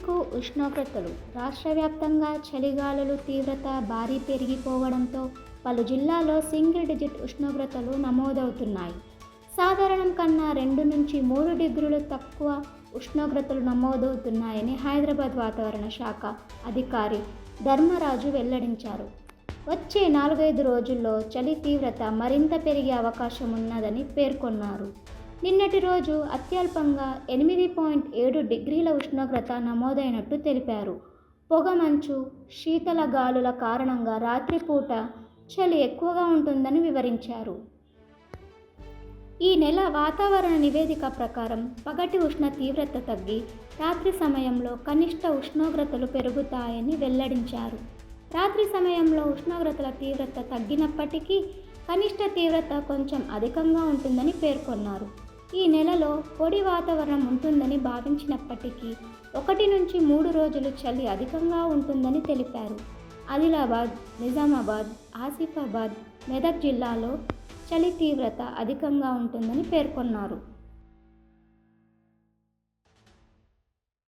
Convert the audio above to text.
పీకు ఉష్ణోగ్రతలు. రాష్ట్ర వ్యాప్తంగా చలిగాలులు తీవ్రత భారీ పెరిగిపోవడంతో పలు జిల్లాల్లో సింగిల్ డిజిట్ ఉష్ణోగ్రతలు నమోదవుతున్నాయి. సాధారణం కన్నా 2 నుంచి 3 డిగ్రీలు తక్కువ ఉష్ణోగ్రతలు నమోదవుతున్నాయని హైదరాబాద్ వాతావరణ శాఖ అధికారి ధర్మరాజు వెల్లడించారు. వచ్చే 4-5 రోజుల్లో చలి తీవ్రత మరింత పెరిగే అవకాశం ఉన్నదని పేర్కొన్నారు. నిన్నటి రోజు అత్యల్పంగా 8.7 డిగ్రీల ఉష్ణోగ్రత నమోదైనట్టు తెలిపారు. పొగమంచు, శీతల గాలుల కారణంగా రాత్రిపూట చలి ఎక్కువగా ఉంటుందని వివరించారు. ఈ నెల వాతావరణ నివేదిక ప్రకారం పగటి ఉష్ణ తీవ్రత తగ్గి రాత్రి సమయంలో కనిష్ట ఉష్ణోగ్రతలు పెరుగుతాయని వెల్లడించారు. రాత్రి సమయంలో ఉష్ణోగ్రతల తీవ్రత తగ్గినప్పటికీ కనిష్ట తీవ్రత కొంచెం అధికంగా ఉంటుందని పేర్కొన్నారు. ఈ నెలలో పొడి వాతావరణం ఉంటుందని భావించినప్పటికీ 1 నుంచి 3 రోజులు చలి అధికంగా ఉంటుందని తెలిపారు. ఆదిలాబాద్, నిజామాబాద్, ఆసిఫాబాద్, మెదక్ జిల్లాలో చలి తీవ్రత అధికంగా ఉంటుందని పేర్కొన్నారు.